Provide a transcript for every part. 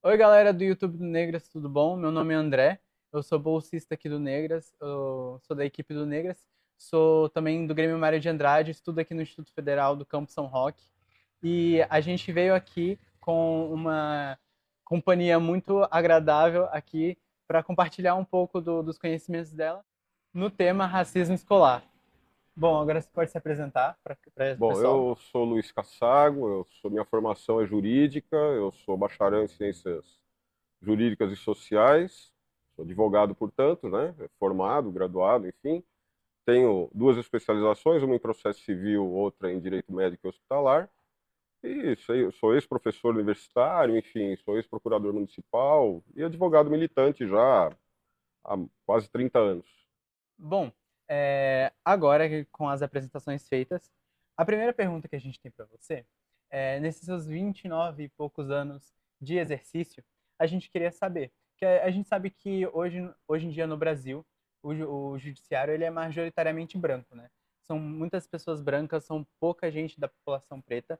Oi, galera do YouTube do Negras, tudo bom? Meu nome é André, eu sou bolsista aqui do Negras, eu sou da equipe do Negras, sou também do Grêmio Mário de Andrade, estudo aqui no Instituto Federal do Campo São Roque. E a gente veio aqui com uma companhia muito agradável aqui para compartilhar um pouco dos conhecimentos dela no tema racismo escolar. Bom, agora você pode se apresentar para o Bom, pessoal. eu sou Luiz Cassago, minha formação é jurídica, eu sou bacharel em ciências jurídicas e sociais, sou advogado, portanto, né, formado, graduado, enfim. Tenho duas especializações, uma em processo civil, outra em direito médico e hospitalar. E sou ex-professor universitário, enfim, sou ex-procurador municipal e advogado militante já há quase 30 anos. Bom, agora com as apresentações feitas, a primeira pergunta que a gente tem para você é, nesses seus 29 e poucos anos de exercício, a gente queria saber, que a gente sabe que hoje em dia no Brasil, o judiciário ele é majoritariamente branco, né? São muitas pessoas brancas, são pouca gente da população preta,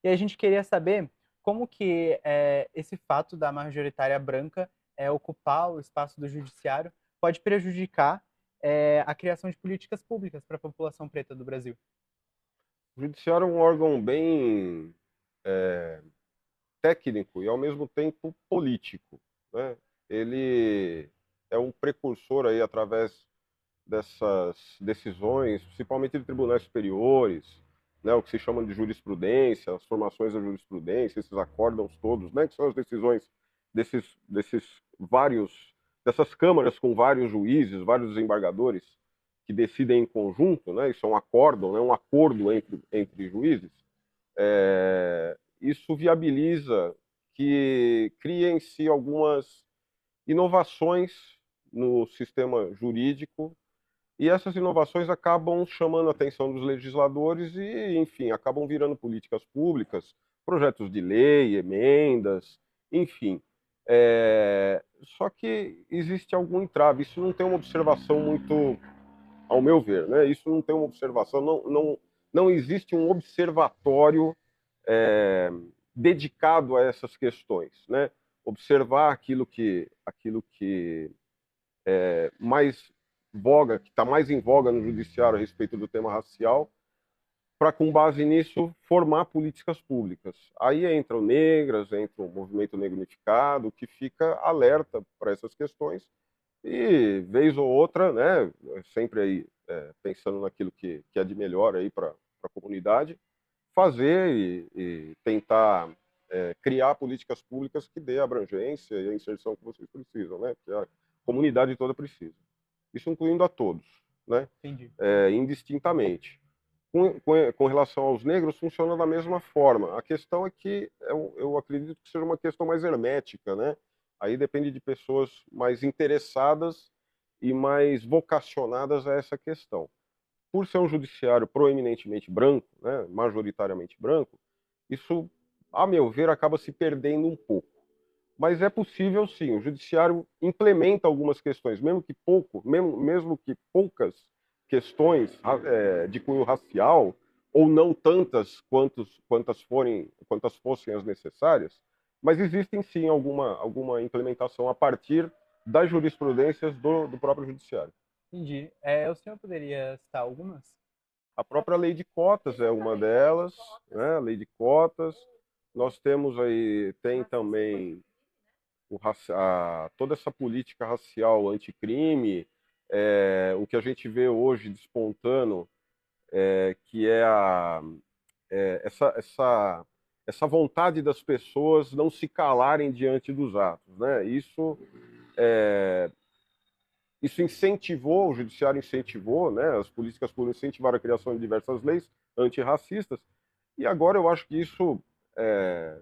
e a gente queria saber como que esse fato da majoritária branca ocupar o espaço do judiciário pode prejudicar a criação de políticas públicas para a população preta do Brasil. O judiciário é um órgão bem técnico e ao mesmo tempo político, né? Ele é um precursor aí através dessas decisões, principalmente de tribunais superiores, né, o que se chama de jurisprudência, as formações da jurisprudência, esses acórdãos todos, né, que são as decisões desses vários, dessas câmaras com vários juízes, vários desembargadores que decidem em conjunto, né, isso é um acórdão, né, um acordo entre juízes. Isso viabiliza que criem-se algumas inovações no sistema jurídico e essas inovações acabam chamando a atenção dos legisladores e, enfim, acabam virando políticas públicas, projetos de lei, emendas, enfim. Só que existe algum entrave. Isso não tem uma observação muito, ao meu ver, né? Isso não tem uma observação, não existe um observatório é, dedicado a essas questões, né? Observar aquilo que mais voga, que está mais em voga no judiciário a respeito do tema racial, para, com base nisso, formar políticas públicas. Aí entram negras, entra o movimento negro unificado, que fica alerta para essas questões e, vez ou outra, né, sempre aí pensando naquilo que é de melhor aí para a comunidade, fazer e tentar criar políticas públicas que dê a abrangência e a inserção que vocês precisam, né, que a comunidade toda precisa. Isso incluindo a todos, né, Entendi. indistintamente. Com relação aos negros, funciona da mesma forma. A questão é que eu acredito que seja uma questão mais hermética, né? Aí depende de pessoas mais interessadas e mais vocacionadas a essa questão. Por ser um judiciário proeminentemente branco, né, majoritariamente branco, isso, a meu ver, acaba se perdendo um pouco. Mas é possível, sim. O judiciário implementa algumas questões, mesmo que poucas questões de cunho racial, ou não tantas quantas fossem as necessárias, mas existem sim alguma implementação a partir das jurisprudências do próprio judiciário. Entendi. O senhor poderia citar algumas? A própria lei de cotas é uma delas, né? A lei de cotas. Nós temos aí, tem também toda essa política racial anticrime, o que a gente vê hoje despontando, que é essa vontade das pessoas não se calarem diante dos atos. Né? Isso incentivou, o judiciário incentivou, né? As políticas públicas incentivaram a criação de diversas leis antirracistas, e agora eu acho que isso, é,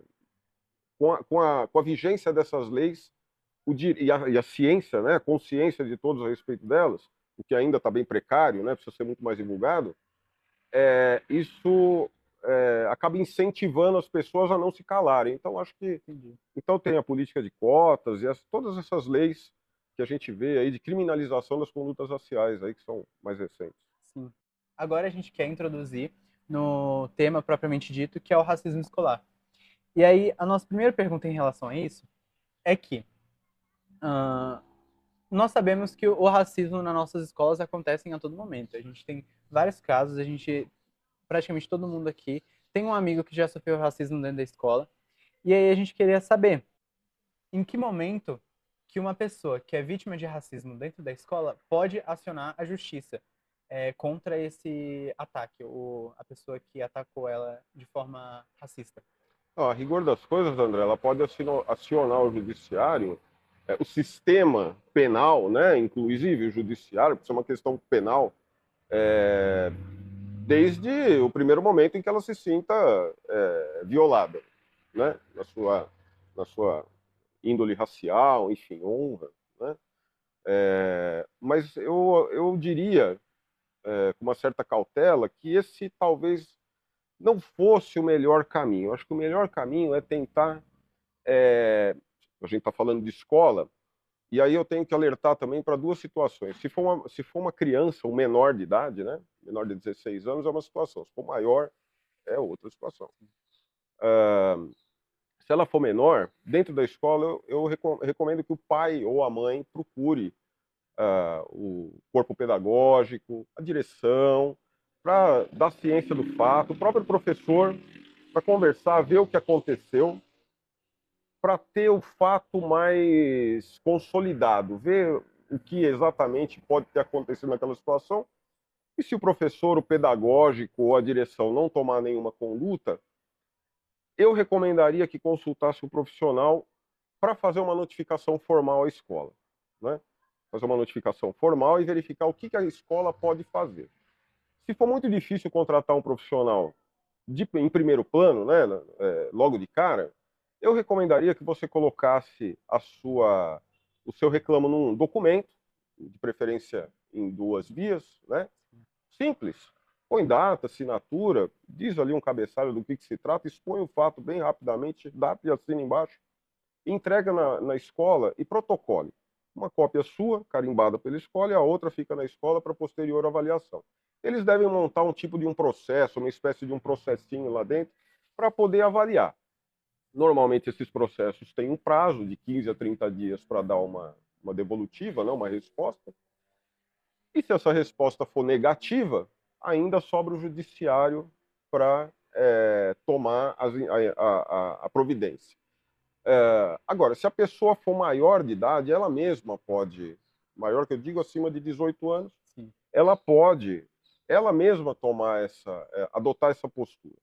com a vigência dessas leis, e a ciência, né, a consciência de todos a respeito delas, o que ainda está bem precário, né, precisa ser muito mais divulgado, isso acaba incentivando as pessoas a não se calarem. Então, acho que Entendi. então tem a política de cotas e todas essas leis que a gente vê aí de criminalização das condutas raciais aí que são mais recentes. Sim. Agora a gente quer introduzir no tema propriamente dito, que é o racismo escolar. E aí, a nossa primeira pergunta em relação a isso é que ah, nós sabemos que o racismo nas nossas escolas acontece a todo momento. A gente tem vários casos, praticamente todo mundo aqui tem um amigo que já sofreu racismo dentro da escola. E aí a gente queria saber em que momento que uma pessoa que é vítima de racismo dentro da escola pode acionar a justiça contra esse ataque, ou a pessoa que atacou ela de forma racista. A rigor das coisas, André, ela pode acionar o judiciário, o sistema penal, né, inclusive o judiciário, porque isso é uma questão penal, desde o primeiro momento em que ela se sinta violada, né, na sua índole racial, enfim, honra, né? Mas eu diria, com uma certa cautela, que esse talvez não fosse o melhor caminho. Eu acho que o melhor caminho é tentar. A gente está falando de escola, e aí eu tenho que alertar também para duas situações. Se for uma criança, um menor de idade, né? Menor de 16 anos, é uma situação. Se for maior, é outra situação. Se ela for menor, dentro da escola, eu recomendo que o pai ou a mãe procure o corpo pedagógico, a direção, para dar ciência do fato, o próprio professor, para conversar, ver o que aconteceu, para ter o fato mais consolidado, ver o que exatamente pode ter acontecido naquela situação. E se o professor, o pedagógico ou a direção não tomar nenhuma conduta, eu recomendaria que consultasse um profissional para fazer uma notificação formal à escola, né? Fazer uma notificação formal e verificar o que a escola pode fazer. Se for muito difícil contratar um profissional em primeiro plano, né, logo de cara, eu recomendaria que você colocasse o seu reclamo num documento, de preferência em 2 vias, né? Simples. Põe data, assinatura, diz ali um cabeçalho do que se trata, expõe o fato bem rapidamente, data e assina embaixo, entrega na escola e protocole. Uma cópia sua, carimbada pela escola, e a outra fica na escola para posterior avaliação. Eles devem montar um tipo de um processo, uma espécie de um processinho lá dentro, para poder avaliar. Normalmente esses processos têm um prazo de 15 a 30 dias para dar uma devolutiva, né, uma resposta. E se essa resposta for negativa, ainda sobra o judiciário para tomar a providência. Agora, se a pessoa for maior de idade, ela mesma pode, maior que eu digo, acima de 18 anos, Sim. ela pode, ela mesma adotar essa postura.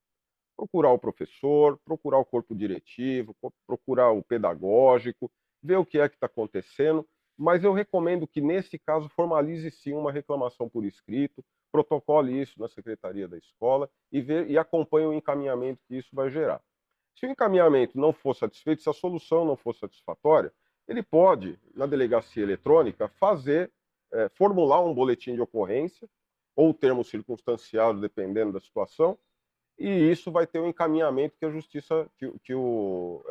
Procurar o professor, procurar o corpo diretivo, procurar o pedagógico, ver o que é que está acontecendo, mas eu recomendo que, nesse caso, formalize sim uma reclamação por escrito, protocole isso na secretaria da escola e acompanhe o encaminhamento que isso vai gerar. Se o encaminhamento não for satisfeito, se a solução não for satisfatória, ele pode, na delegacia eletrônica, formular um boletim de ocorrência ou termo circunstanciado, dependendo da situação, e isso vai ter um encaminhamento que a justiça, que o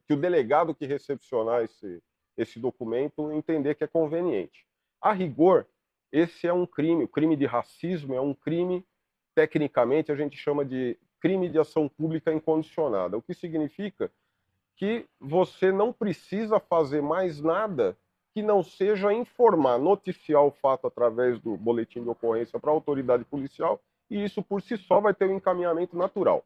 delegado que recepcionar esse documento entender que é conveniente. A rigor, esse é um crime, o crime de racismo é um crime, tecnicamente a gente chama de crime de ação pública incondicionada, o que significa que você não precisa fazer mais nada que não seja informar, noticiar o fato através do boletim de ocorrência para a autoridade policial, e isso por si só vai ter um encaminhamento natural.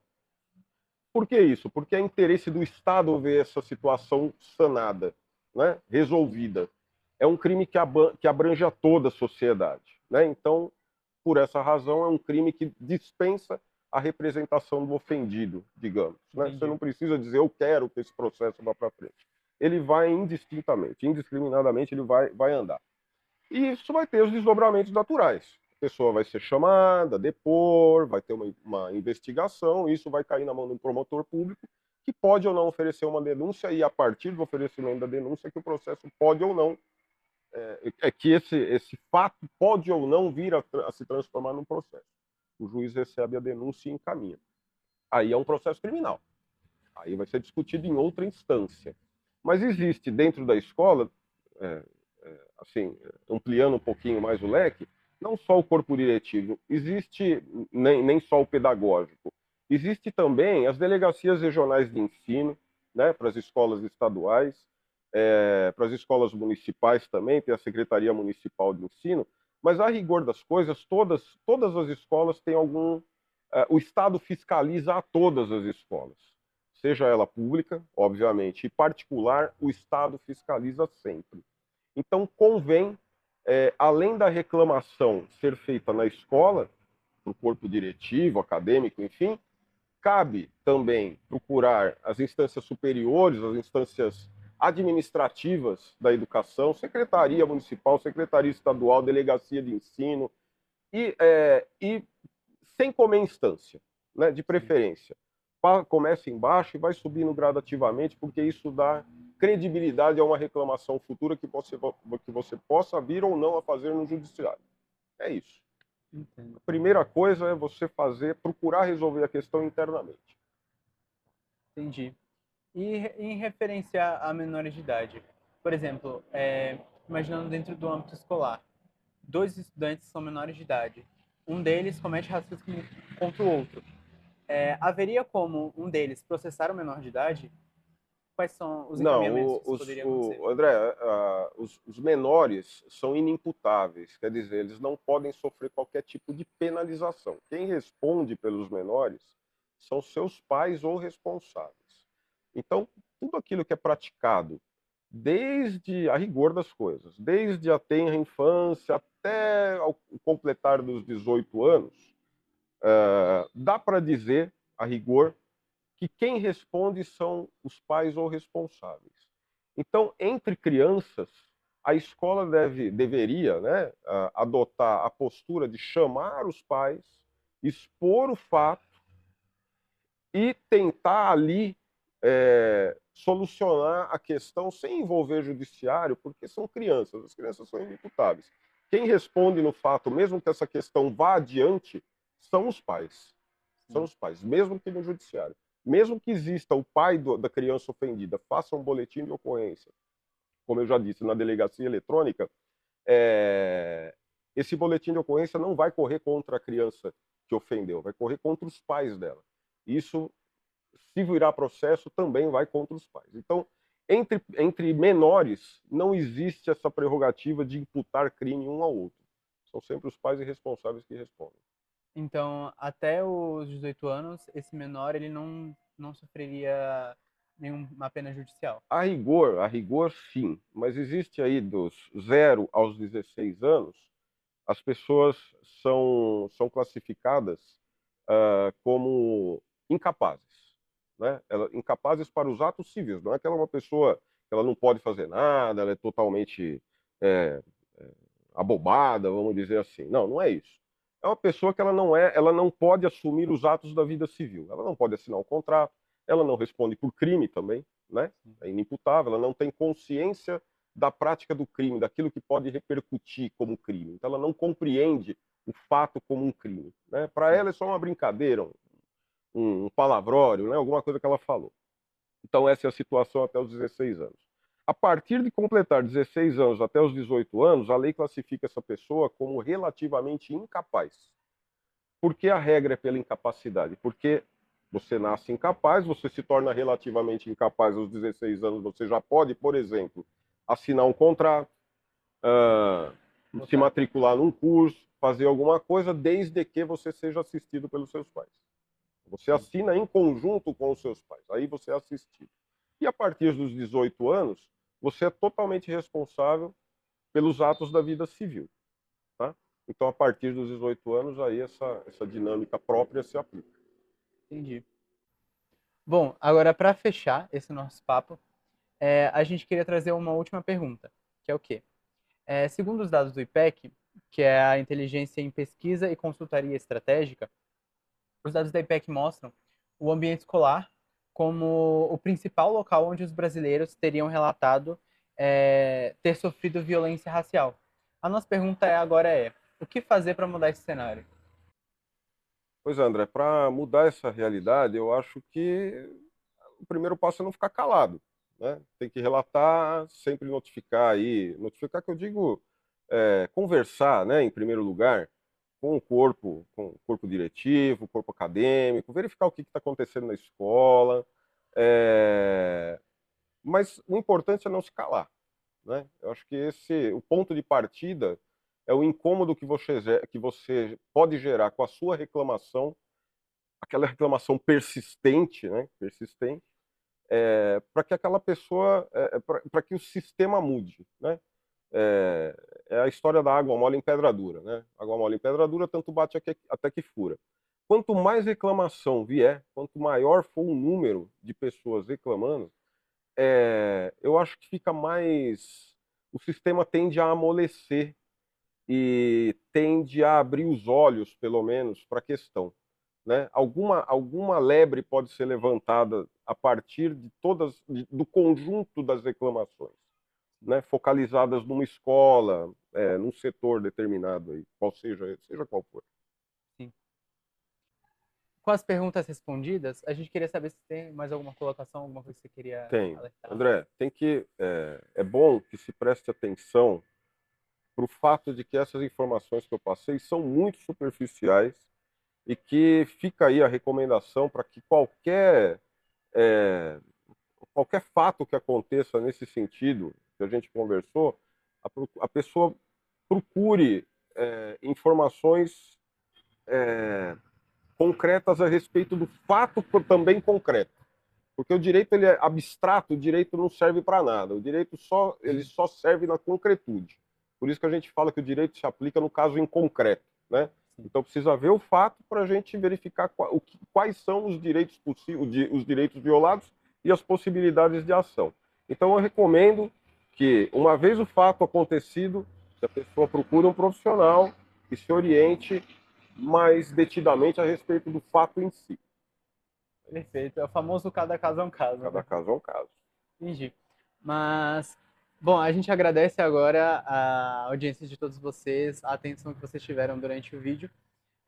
Por que isso? Porque é interesse do Estado ver essa situação sanada, né? Resolvida. É um crime que abrange a toda a sociedade, né? Então, por essa razão, é um crime que dispensa a representação do ofendido, digamos, né? Você não precisa dizer eu quero que esse processo vá para frente. Ele vai indistintamente, indiscriminadamente, ele vai andar. E isso vai ter os desdobramentos naturais. A pessoa vai ser chamada, depor, vai ter uma investigação, e isso vai cair na mão de um promotor público, que pode ou não oferecer uma denúncia, e a partir do oferecimento da denúncia que o processo pode ou não, que esse fato pode ou não vir a se transformar num processo. O juiz recebe a denúncia e encaminha. Aí é um processo criminal. Aí vai ser discutido em outra instância. Mas existe dentro da escola, assim, ampliando um pouquinho mais o leque, não só o corpo diretivo, existe nem só o pedagógico, existe também as delegacias regionais de ensino, né, para as escolas estaduais, para as escolas municipais também, tem a Secretaria Municipal de Ensino, mas a rigor das coisas, todas as escolas têm algum... o Estado fiscaliza a todas as escolas, seja ela pública, obviamente, e particular, o Estado fiscaliza sempre. Então, convém, além da reclamação ser feita na escola, para o corpo diretivo, acadêmico, enfim, cabe também procurar as instâncias superiores, as instâncias administrativas da educação, secretaria municipal, secretaria estadual, delegacia de ensino, e sem comer instância, né, de preferência. Começa embaixo e vai subindo gradativamente, porque isso dá credibilidade a uma reclamação futura que você possa vir ou não a fazer no judiciário. É isso. Entendo. A primeira coisa é você procurar resolver a questão internamente. Entendi. E em referência a menores de idade, por exemplo, imaginando dentro do âmbito escolar, dois estudantes são menores de idade, um deles comete racismo contra o outro. Haveria como um deles processar o menor de idade? Quais são os Não, encaminhamentos que isso poderia acontecer? André, os menores são inimputáveis, quer dizer, eles não podem sofrer qualquer tipo de penalização. Quem responde pelos menores são seus pais ou responsáveis. Então, tudo aquilo que é praticado, desde a rigor das coisas, desde a tenra infância até ao completar dos 18 anos, dá para dizer, a rigor, que quem responde são os pais ou responsáveis. Então, entre crianças, a escola deveria, né, adotar a postura de chamar os pais, expor o fato e tentar ali solucionar a questão sem envolver judiciário, porque são crianças, as crianças são inimputáveis. Quem responde no fato, mesmo que essa questão vá adiante, são os pais. São os pais, mesmo que no judiciário. Mesmo que exista o pai da criança ofendida, faça um boletim de ocorrência, como eu já disse, na delegacia eletrônica, esse boletim de ocorrência não vai correr contra a criança que ofendeu, vai correr contra os pais dela. Isso, se virar processo, também vai contra os pais. Então, entre menores, não existe essa prerrogativa de imputar crime um ao outro. São sempre os pais irresponsáveis que respondem. Então, até os 18 anos, esse menor ele não sofreria nenhuma pena judicial. A rigor, sim. Mas existe aí dos 0 aos 16 anos, as pessoas são classificadas como incapazes, né? Incapazes para os atos civis. Não é que ela é uma pessoa que ela não pode fazer nada, ela é totalmente é, abobada, vamos dizer assim. Não, não é isso. É uma pessoa que ela não pode assumir os atos da vida civil. Ela não pode assinar um contrato, ela não responde por crime também, né? É inimputável, ela não tem consciência da prática do crime, daquilo que pode repercutir como crime. Então ela não compreende o fato como um crime, né? Para ela é só uma brincadeira, um palavrório, né? Alguma coisa que ela falou. Então essa é a situação até os 16 anos. A partir de completar 16 anos até os 18 anos, a lei classifica essa pessoa como relativamente incapaz. Por que a regra é pela incapacidade? Porque você nasce incapaz, você se torna relativamente incapaz aos 16 anos, você já pode, por exemplo, assinar um contrato, se matricular num curso, fazer alguma coisa, desde que você seja assistido pelos seus pais. Você assina em conjunto com os seus pais, aí você é assistido. E a partir dos 18 anos, você é totalmente responsável pelos atos da vida civil. Tá? Então, a partir dos 18 anos, aí essa dinâmica própria se aplica. Entendi. Bom, agora para fechar esse nosso papo, a gente queria trazer uma última pergunta, que é o quê? Segundo os dados do IPEC, que é a Inteligência em Pesquisa e Consultoria Estratégica, os dados da IPEC mostram o ambiente escolar como o principal local onde os brasileiros teriam relatado ter sofrido violência racial. A nossa pergunta agora o que fazer para mudar esse cenário? Pois é, André, para mudar essa realidade, eu acho que o primeiro passo é não ficar calado, né? Tem que relatar, sempre notificar aí, notificar que eu digo conversar, né, em primeiro lugar, com o corpo diretivo, corpo acadêmico, verificar o que está acontecendo na escola, é, Mas o importante é não se calar, né? Eu acho que o ponto de partida é o incômodo que você pode gerar com a sua reclamação, aquela reclamação persistente, né? Persistente, para que aquela pessoa, para que o sistema mude, né? É a história da água mole em pedra dura, né? Água mole em pedra dura, tanto bate até que fura. Quanto mais reclamação vier, quanto maior for o número de pessoas reclamando, eu acho que fica mais. O sistema tende a amolecer e tende a abrir os olhos, pelo menos, para a questão. Né? Alguma lebre pode ser levantada a partir do conjunto das reclamações, né? Focalizadas numa escola, num setor determinado, aí, seja qual for. Sim. Com as perguntas respondidas, a gente queria saber se tem mais alguma colocação, alguma coisa que você queria Tem. alertar. André, é bom que se preste atenção para o fato de que essas informações que eu passei são muito superficiais e que fica aí a recomendação para que qualquer fato que aconteça nesse sentido que a gente conversou, a pessoa procure informações concretas a respeito do fato também concreto. Porque o direito ele é abstrato, o direito não serve para nada. O direito ele só serve na concretude. Por isso que a gente fala que o direito se aplica no caso em concreto, né? Então precisa ver o fato para a gente verificar quais são os direitos possíveis, os direitos violados e as possibilidades de ação. Então eu recomendo que, uma vez o fato acontecido, que a pessoa procure um profissional que se oriente mais detidamente a respeito do fato em si. Perfeito. É o famoso cada caso é um caso, Cada né? caso é um caso. Entendi. Mas, bom, a gente agradece agora a audiência de todos vocês, a atenção que vocês tiveram durante o vídeo.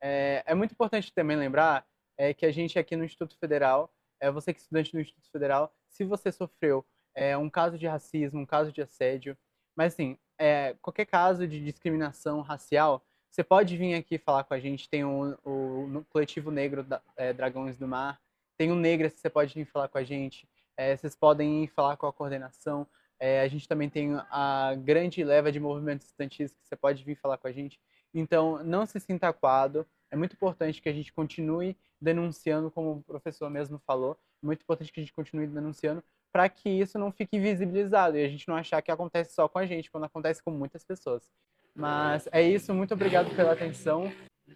É muito importante também lembrar que a gente aqui no Instituto Federal, você que é estudante do Instituto Federal, se você sofreu um caso de racismo, um caso de assédio, mas assim, qualquer caso de discriminação racial, você pode vir aqui falar com a gente. Tem no Coletivo Negro Dragões do Mar, tem o Negras que você pode vir falar com a gente, vocês podem ir falar com a coordenação, a gente também tem a grande leva de movimentos estudantis que você pode vir falar com a gente. Então, não se sinta acuado. É muito importante que a gente continue denunciando, como o professor mesmo falou. É muito importante que a gente continue denunciando para que isso não fique visibilizado e a gente não achar que acontece só com a gente, quando acontece com muitas pessoas. Mas é isso, muito obrigado pela atenção.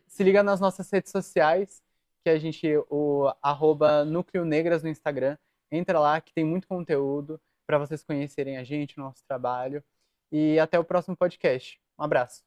Se liga nas nossas redes sociais, que a gente, o @Núcleo Negras no Instagram. Entra lá que tem muito conteúdo para vocês conhecerem a gente, o nosso trabalho. E até o próximo podcast. Um abraço.